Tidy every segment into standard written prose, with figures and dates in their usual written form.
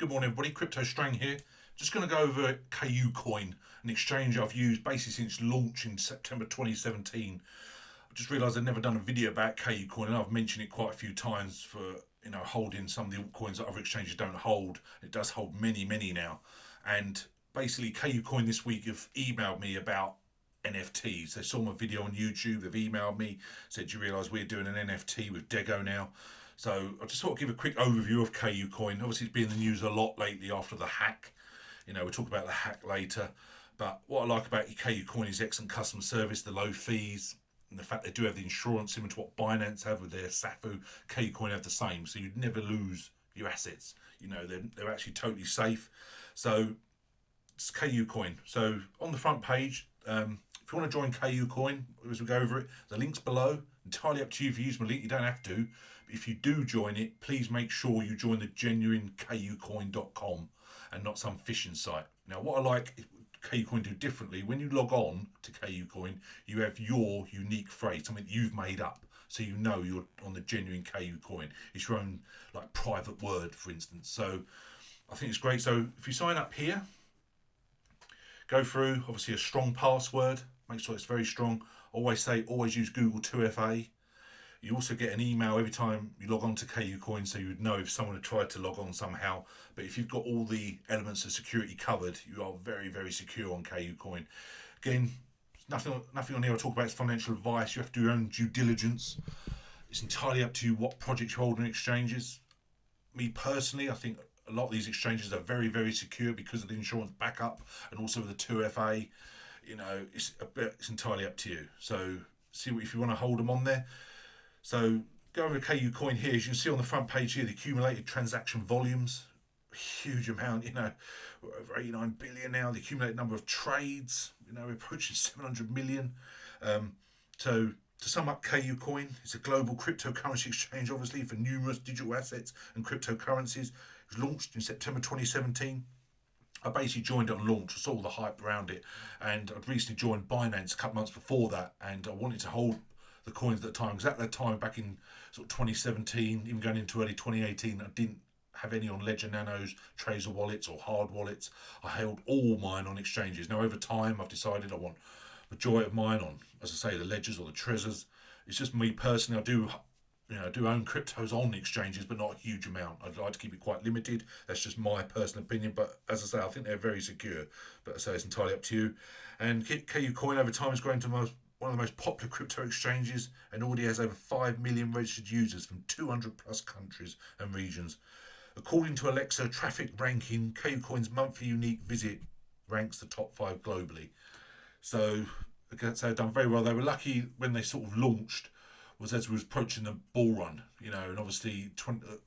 Good morning, everybody. Crypto STRANG here. Just going to go over Kucoin, an exchange I've used basically since launch in September 2017. I just realised I'd never done a video about Kucoin, and I've mentioned it quite a few times for holding some of the altcoins that other exchanges don't hold. It does hold many now, and basically Kucoin this week have emailed me about NFTs. They saw my video on YouTube. They've emailed me, said, "Do you realise we're doing an NFT with Dego now?" So I just thought I'd give a quick overview of Kucoin. Obviously, it's been in the news a lot lately after the hack. We'll talk about the hack later. But what I like about Kucoin is excellent customer service, the low fees, and the fact they do have the insurance similar to what BINANCE have with their SAFU. Kucoin have the same, so you'd never lose your assets. They're actually totally safe. So it's Kucoin. So on the front page, if you want to join Kucoin, as we go over it, the link's below. Entirely up to you if you use my link. You don't have to. But if you do join it, please make sure you join the genuine Kucoin.com and not some phishing site. Now, what I like Kucoin do differently, when you log on to Kucoin, you have your unique phrase, something that you've made up. So you know you're on the genuine Kucoin. It's your own private word, for instance. So I think it's great. So if you sign up here, go through, obviously, a strong password. Make sure it's very strong. Always use Google 2FA. You also get an email every time you log on to Kucoin, so you would know if someone had tried to log on somehow. But if you've got all the elements of security covered, you are very secure on Kucoin. Again, nothing on here I'll talk about is financial advice. You have to do your own due diligence. It's entirely up to you what projects you hold in exchanges. Me personally, I think a lot of these exchanges are very secure because of the insurance backup and also the 2FA. It's entirely up to you. So see if you want to hold them on there. So go over to Kucoin here. As you can see on the front page here, the accumulated transaction volumes, huge amount. We're over 89 billion now. The accumulated number of trades, we're approaching 700 million. So to sum up, Kucoin, it's a global cryptocurrency exchange, obviously, for numerous digital assets and cryptocurrencies. It was launched in September 2017. I basically joined it on launch. I saw all the hype around it, and I'd recently joined Binance a couple months before that, and I wanted to hold the coins at the time, because at that time, back in sort of 2017, even going into early 2018, I didn't have any on Ledger Nanos, Trezor wallets or hard wallets. I held all mine on exchanges. Now over time, I've decided I want majority of mine on, as I say, the Ledgers or the Trezors. It's just me personally. I do own cryptos on exchanges, but not a huge amount. I'd like to keep it quite limited. That's just my personal opinion. But as I say, I think they're very secure. But as I say, it's entirely up to you. And Kucoin over time has grown to one of the most popular crypto exchanges, and already has over 5 million registered users from 200 plus countries and regions. According to Alexa traffic ranking, Kucoin's monthly unique visit ranks the top 5 globally. So they've done very well. They were lucky when they sort of launched, was as we was approaching the bull run, and obviously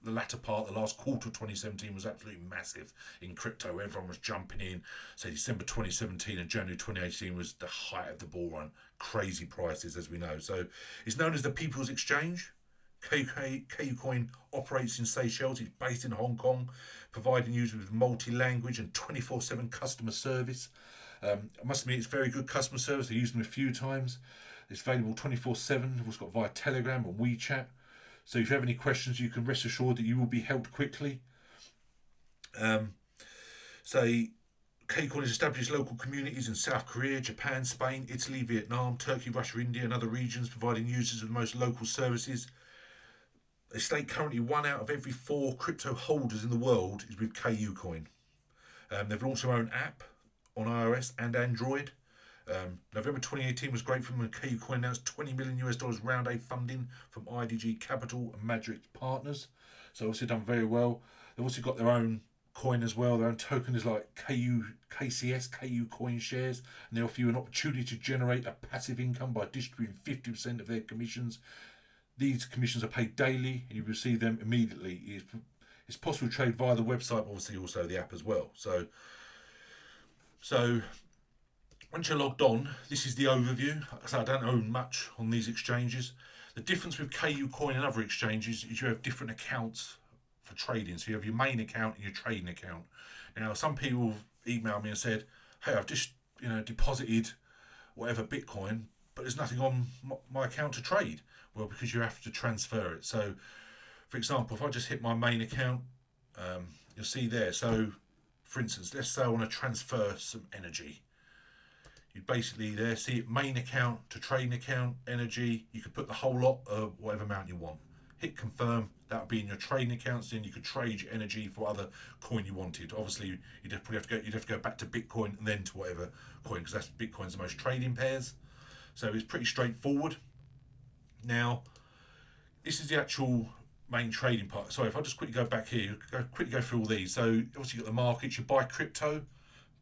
the latter part, the last quarter of 2017 was absolutely massive in crypto. Everyone was jumping in. So December 2017 and January 2018 was the height of the bull run. Crazy prices, as we know. So it's known as the People's Exchange. Kucoin operates in Seychelles. It's based in Hong Kong, providing users with multi-language and 24/7 customer service. I must admit, it's very good customer service. I used them a few times. It's available 24/7. It's got via Telegram and WeChat. So if you have any questions, you can rest assured that you will be helped quickly. Kucoin has established local communities in South Korea, Japan, Spain, Italy, Vietnam, Turkey, Russia, India, and other regions, providing users with the most local services. They state currently 1 out of every 4 crypto holders in the world is with Kucoin. They've launched their own app on iOS and Android. November 2018 was great for them, when Kucoin announced $20 million round A funding from IDG Capital and Madrid Partners. So obviously done very well. They've also got their own coin as well. Their own token is like KCS, Kucoin shares, and they offer you an opportunity to generate a passive income by distributing 50% of their commissions. These commissions are paid daily, and you receive them immediately. It's possible to trade via the website, obviously also the app as well. So once you're logged on, this is the overview. So I don't own much on these exchanges. The difference with Kucoin and other exchanges is you have different accounts for trading. So you have your main account and your trading account. Now, some people have emailed me and said, "Hey, I've just deposited whatever Bitcoin, but there's nothing on my account to trade." Well, because you have to transfer it. So, for example, if I just hit my main account, you'll see there. So, for instance, let's say I want to transfer some energy. You basically there see it, main account to trading account, energy. You could put the whole lot of whatever amount you want. Hit confirm. That would be in your trading accounts. Then you could trade your energy for other coin you wanted. Obviously, you'd probably have to go back to Bitcoin and then to whatever coin, because that's Bitcoin's the most trading pairs. So it's pretty straightforward. Now, this is the actual main trading part. Sorry, if I just quickly go back here, quickly go through all these. So obviously you've got the markets. You buy crypto,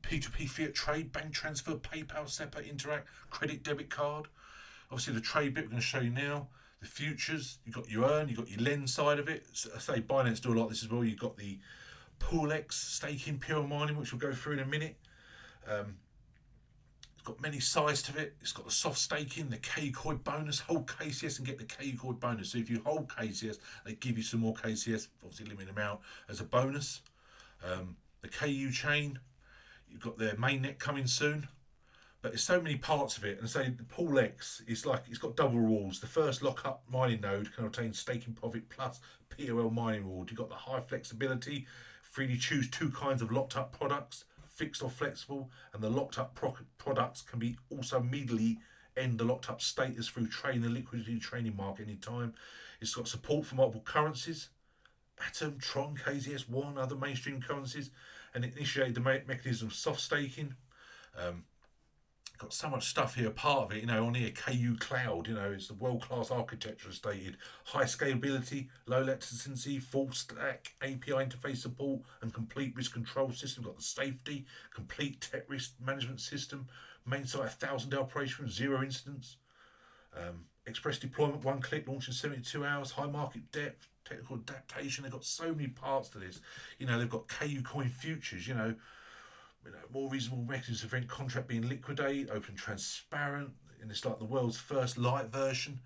P2P fiat trade, bank transfer, PayPal, SEPA, Interact, credit, debit card. Obviously the trade bit we're going to show you now. The futures, you've got your earn, you've got your lend side of it. So I say Binance do a lot of this as well. You've got the PoolX, staking, pure mining, which we'll go through in a minute. It's got many sides to it. It's got the soft staking, the Kucoin bonus, hold KCS and get the Kucoin bonus. So if you hold KCS, they give you some more KCS, obviously limited amount, as a bonus. The KU chain, you've got their mainnet coming soon. But there's so many parts of it. And say the PoolX is like, it's got double rewards. The first lockup mining node can obtain staking profit plus POL mining reward. You've got the high flexibility, freely choose two kinds of locked up products, fixed or flexible, and the locked up products can be also immediately end the locked up status through trading the liquidity trading market anytime. It's got support for multiple currencies, Atom, Tron, KZS1, other mainstream currencies, and it initiated the mechanism of soft staking. Got so much stuff here, part of it, on here, KU Cloud, it's the world-class architecture stated, high scalability, low latency, full stack API interface support, and complete risk control system. Got the safety, complete tech risk management system, main site 1,000-day operation, 0 incidents, express deployment, 1 click, launch in 72 hours, high market depth, technical adaptation. They've got so many parts to this. They've got Kucoin futures, more reasonable mechanisms to prevent contract being liquidated, open, transparent, and it's like the world's first light version.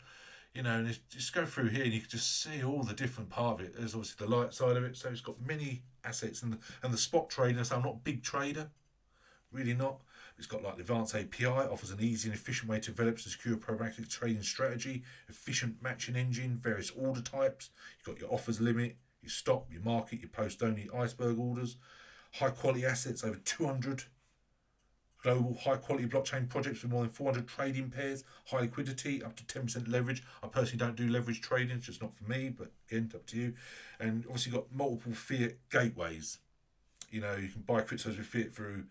And just go through here and you can just see all the different part of it. There's obviously the light side of it, so it's got many assets, and the spot trader. So I'm not a big trader, really not. It's got like the advanced API, offers an easy and efficient way to develop a secure programmatic trading strategy, efficient matching engine, various order types. You've got your offers limit, your stop, your market, your post only iceberg orders. High quality assets, over 200 global high quality blockchain projects with more than 400 trading pairs, high liquidity, up to 10% leverage. I personally don't do leverage trading, it's just not for me, but again, it's up to you. And obviously got multiple fiat gateways. You can buy cryptos with fiat through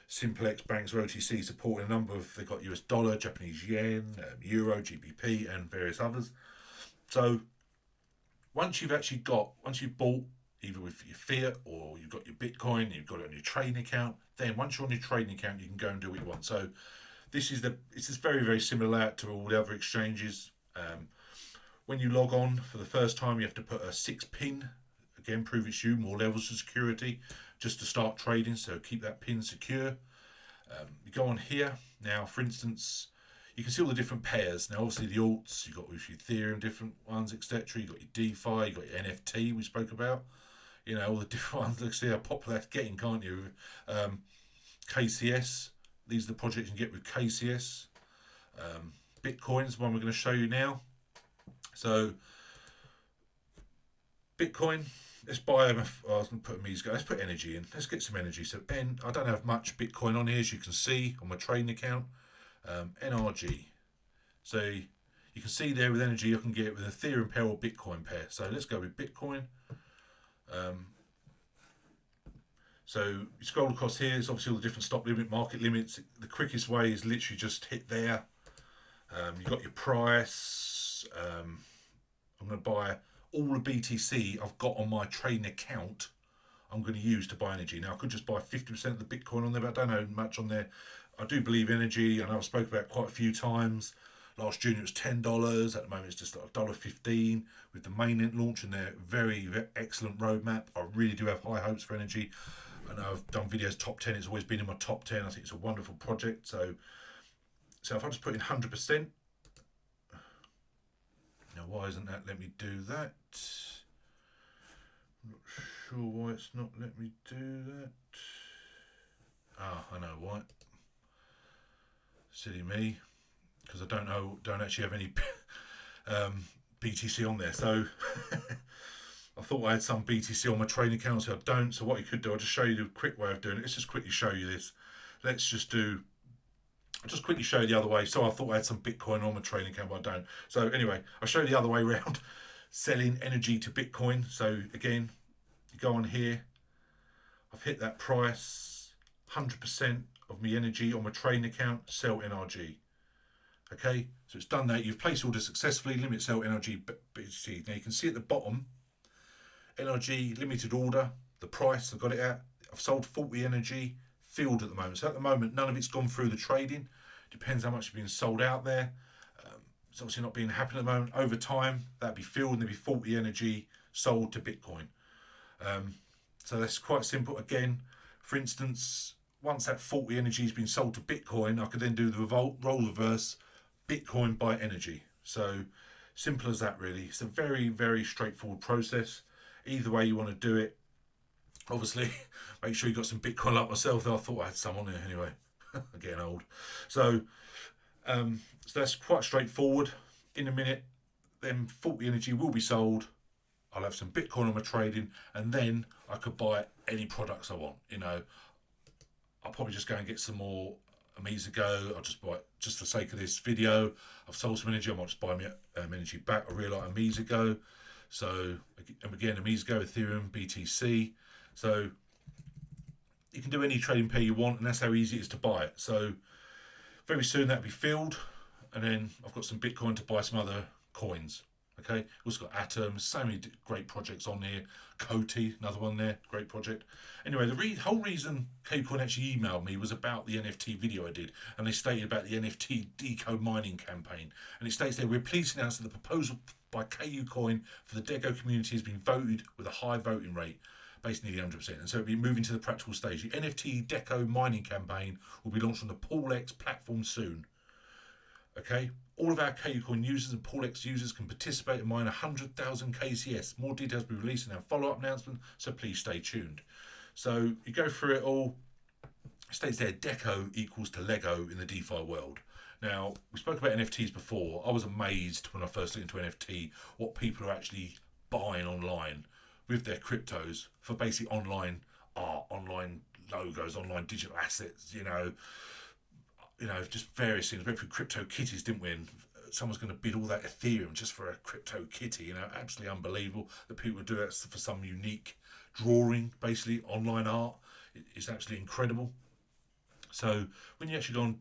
Simplex banks or OTC, supporting a number of, they've got US dollar, Japanese yen, euro, GBP, and various others. So once you've bought either with your fiat or you've got your Bitcoin, you've got it on your trading account, then once you're on your trading account, you can go and do what you want. So it's just very, very similar to all the other exchanges. When you log on for the first time, you have to put a 6 PIN, again, prove it's you, more levels of security, just to start trading, so keep that PIN secure. You go on here, now for instance, you can see all the different pairs. Now obviously the alts, you've got with Ethereum, different ones, etc. You've got your DeFi, you've got your NFT we spoke about. All the different ones. Let's see how popular that's getting, can't you? KCS, these are the projects you can get with KCS. Bitcoin's one we're going to show you now. So, Bitcoin, let's buy them. I was going to put let's put energy in. Let's get some energy. So, I don't have much Bitcoin on here, as you can see on my trading account. NRG. So, you can see there with energy, I can get it with Ethereum pair or Bitcoin pair. So, let's go with Bitcoin. So you scroll across here, it's obviously all the different stop limit, market limits. The quickest way is literally just hit there. You've got your price. I'm going to buy all the BTC I've got on my trading account. I'm going to use to buy energy. Now I could just buy 50% of the Bitcoin on there, but I don't know much on there. I do believe energy, and I've spoken about it quite a few times. Last June it was $10. At the moment it's just like $1.15 with the mainnet launch and their very, very excellent roadmap. I really do have high hopes for energy. I know I've done videos top 10. It's always been in my top 10. I think it's a wonderful project. So if I just put in 100%. Now why isn't that let me do that? I'm not sure why it's not let me do that. I know why. Silly me. Because I don't actually have any BTC on there. So I thought I had some BTC on my trading account, so I don't. So what you could do, I'll just show you the quick way of doing it. Let's just quickly show you this. Let's just do, I'll just quickly show you the other way. So I thought I had some Bitcoin on my trading account, but I don't. So anyway, I'll show you the other way around. Selling energy to Bitcoin. So again, you go on here. I've hit that price. 100% of my energy on my trading account. Sell NRG. Okay, so it's done that. You've placed order successfully. Limit sell NRG BTC. Now you can see at the bottom, NRG limited order. The price I've got it at. I've sold 40 energy. Filled at the moment. So at the moment, none of it's gone through the trading. Depends how much is being sold out there. It's obviously not being happening at the moment. Over time, that'd be filled and there'd be 40 energy sold to Bitcoin. So that's quite simple. Again, for instance, once that 40 energy has been sold to Bitcoin, I could then do the role reverse, Bitcoin by energy. So simple as that, really. It's a very, very straightforward process. Either way you want to do it. Obviously, make sure you got some Bitcoin like myself. Though I thought I had some on there anyway. I'm getting old. So that's quite straightforward. In a minute, then 40 energy will be sold. I'll have some Bitcoin on my trading, and then I could buy any products I want. You know, I'll probably just go and get some more Go. I'll just buy it just for the sake of this video. I've sold some energy. I might just buy my energy back. I really like Go. So again, Go, Ethereum, BTC. So you can do any trading pair you want, and that's how easy it is to buy it. So very soon that'll be filled, and then I've got some Bitcoin to buy some other coins. Okay, also got Atom, so many great projects on here. Coty, another one there, great project. Anyway, the whole reason Kucoin actually emailed me was about the NFT video I did, and they stated about the NFT Dego mining campaign. And it states there, we're pleased to announce that the proposal by Kucoin for the Dego community has been voted with a high voting rate, basically nearly 100%. And so it'll be moving to the practical stage. The NFT Dego mining campaign will be launched on the PoolX platform soon. Okay, all of our Kucoin users and PoolX users can participate and mine 100,000 KCS. More details will be released in our follow-up announcement, so please stay tuned. So you go through it all. It states there, Dego equals to Lego in the DeFi world. Now, we spoke about NFTs before. I was amazed when I first looked into NFT what people are actually buying online with their cryptos for basic online art, online logos, online digital assets, you know, just various things. We went through crypto kitties, didn't we? And someone's going to bid all that Ethereum just for a crypto kitty. You know, absolutely unbelievable that people would do that for some unique drawing, basically online art. It's absolutely incredible. So when you actually go on,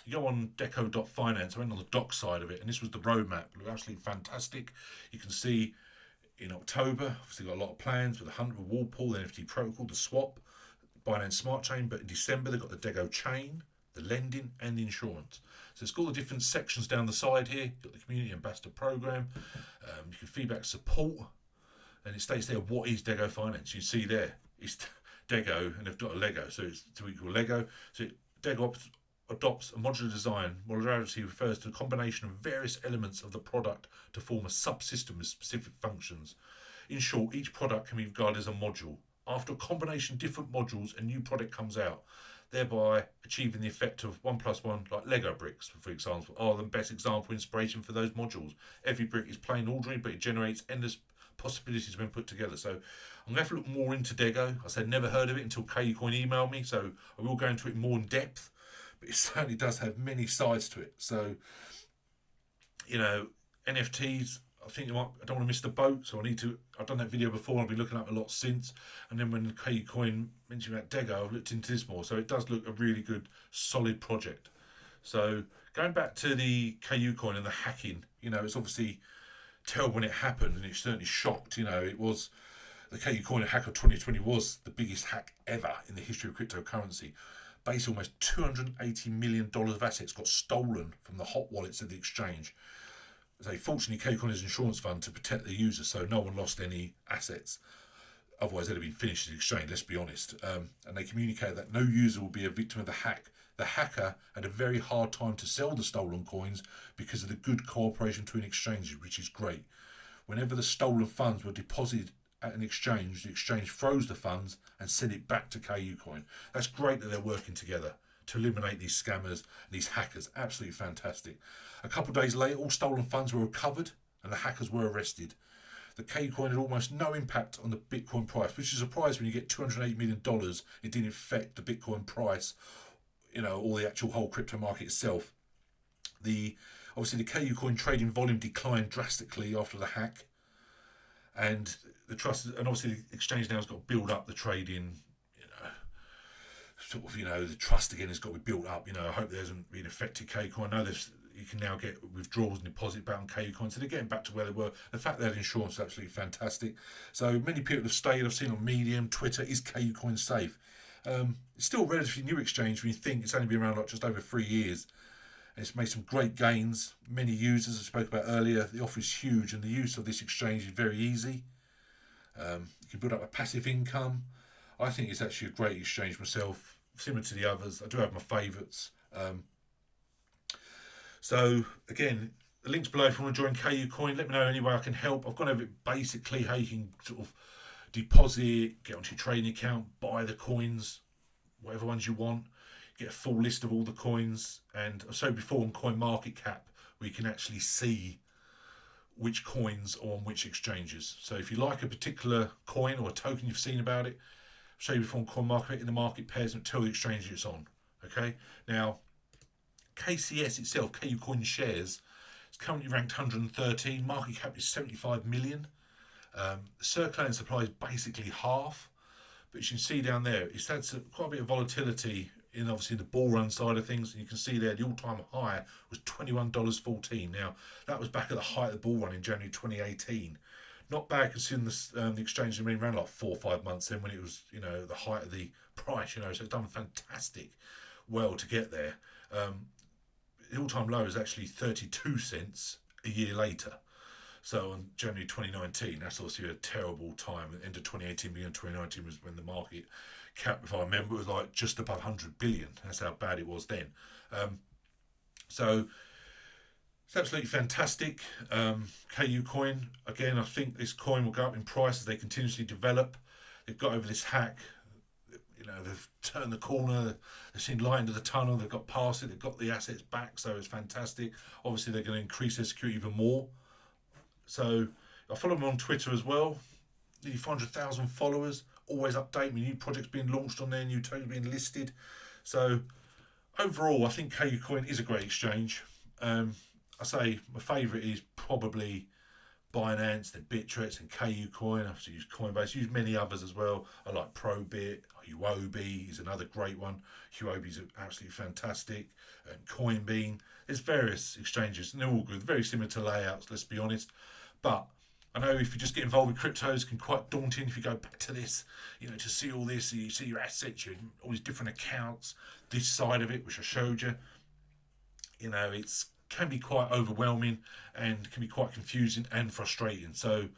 you go on deco.finance, I went on the doc side of it, and this was the roadmap. It looked absolutely fantastic. You can see in October, obviously got a lot of plans with the 100 Wallpool, the NFT protocol, the swap, Binance Smart Chain. But in December, they've got the Dego chain, the lending and the insurance. So it's got all the different sections down the side here. You've got the community ambassador program. You can feedback support, and it states there what is Dego Finance. You see there it's Dego, and they've got a Lego, so it's to equal Lego. So Dego adopts a modular design. Modularity refers to a combination of various elements of the product to form a subsystem with specific functions. In short, each product can be regarded as a module. After a combination of different modules, a new product comes out, thereby achieving the effect of 1+1, like Lego bricks, for example, are the best example inspiration for those modules. Every brick is plain ordinary, but it generates endless possibilities when put together. So I'm going to have to look more into Dego. I said never heard of it until Kucoin emailed me, so I will go into it more in depth, but it certainly does have many sides to it. So, you know, NFTs, I think I don't want to miss the boat, so I've done that video before, I've been looking up a lot since, and then when Kucoin mentioned about Dego, I've looked into this more, so it does look a really good, solid project. So, going back to the Kucoin and the hacking, you know, it's obviously terrible when it happened, and it certainly shocked, you know, it was, the Kucoin hack of 2020 was the biggest hack ever in the history of cryptocurrency. Basically, almost $280 million of assets got stolen from the hot wallets of the exchange. So fortunately, Kucoin is an insurance fund to protect the users, so no one lost any assets. Otherwise, they'd have been finished in exchange, let's be honest. And they communicated that no user will be a victim of the hack. The hacker had a very hard time to sell the stolen coins because of the good cooperation between exchanges, which is great. Whenever the stolen funds were deposited at an exchange, the exchange froze the funds and sent it back to Kucoin. That's great that they're working together to eliminate these scammers and these hackers. Absolutely fantastic. A couple of days later, all stolen funds were recovered and the hackers were arrested. the Kucoin had almost no impact on the Bitcoin price, which is a surprise when you get $208 million. It didn't affect the Bitcoin price, or the actual whole crypto market itself. Obviously the Kucoin trading volume declined drastically after the hack, and the trust, and obviously the exchange now has got to build up the trading. The trust again has got to be built up. I hope there hasn't been affected Kucoin. I know you can now get withdrawals and deposit back on Kucoin, so they're getting back to where they were. The fact they had insurance is absolutely fantastic. So many people have stayed. I've seen on Medium, Twitter, is Kucoin safe? It's still a relatively new exchange when you think it's only been around just over 3 years. It's made some great gains. Many users I spoke about earlier. The offer is huge, and the use of this exchange is very easy. You can build up a passive income. I think it's actually a great exchange myself, similar to the others. I do have my favourites. So again, the link's below if you want to join Kucoin. Let me know any way I can help. I've gone over it basically how you can sort of deposit, get onto your trading account, buy the coins, whatever ones you want. Get a full list of all the coins, and I said before on CoinMarketCap we can actually see which coins are on which exchanges. So if you like a particular coin or a token you've seen about it, show you before on CoinMarketCap in the market pairs and tell the exchange it's on. Okay, now KCS itself, Kucoin shares, it's currently ranked 113. Market cap is 75 million. Circulating supply is basically half, but you can see down there it's had quite a bit of volatility in obviously the bull run side of things, and you can see there the all-time high was $21.14. Now that was back at the height of the bull run in January 2018. Not bad considering the exchange had been around like 4 or 5 months then when it was the height of the price. So it's done fantastic well to get there. The all-time low is actually 32 cents a year later. So on January 2019, that's obviously a terrible time. At the end of 2018, beginning of 2019 was when the market cap, if I remember, was like just above 100 billion. That's how bad it was then. So it's absolutely fantastic. Kucoin, again, I think this coin will go up in price as they continuously develop. They've got over this hack. They've turned the corner. They've seen light into the tunnel. They've got past it. They've got the assets back. So it's fantastic. Obviously, they're going to increase their security even more. So I follow them on Twitter as well. Nearly 400,000 followers. Always update me. New projects being launched on there. New tokens being listed. So overall, I think Kucoin is a great exchange. I say my favourite is probably BINANCE, then Bittrex and Kucoin. I also use Coinbase. Use many others as well. I like Probit. Huobi is another great one. Huobi is absolutely fantastic. And Coinbean. There's various exchanges, and they're all good. Very similar to layouts, let's be honest. But I know if you just get involved with cryptos, it can be quite daunting if you go back to this, to see all this, you see your assets, all these different accounts, this side of it, which I showed you. It's can be quite overwhelming and can be quite confusing and frustrating. So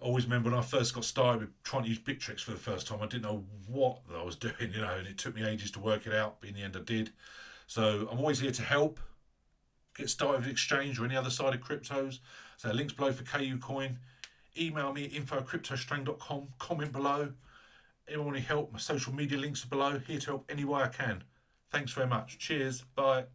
I always remember when I first got started with trying to use Bittrex for the first time, I didn't know what I was doing, and it took me ages to work it out, but in the end I did. So I'm always here to help. Get started with exchange or any other side of cryptos. So links below for Kucoin. Email me at info@cryptostrang.com. Comment below. Anyone want any help? My social media links are below. Here to help any way I can. Thanks very much. Cheers. Bye.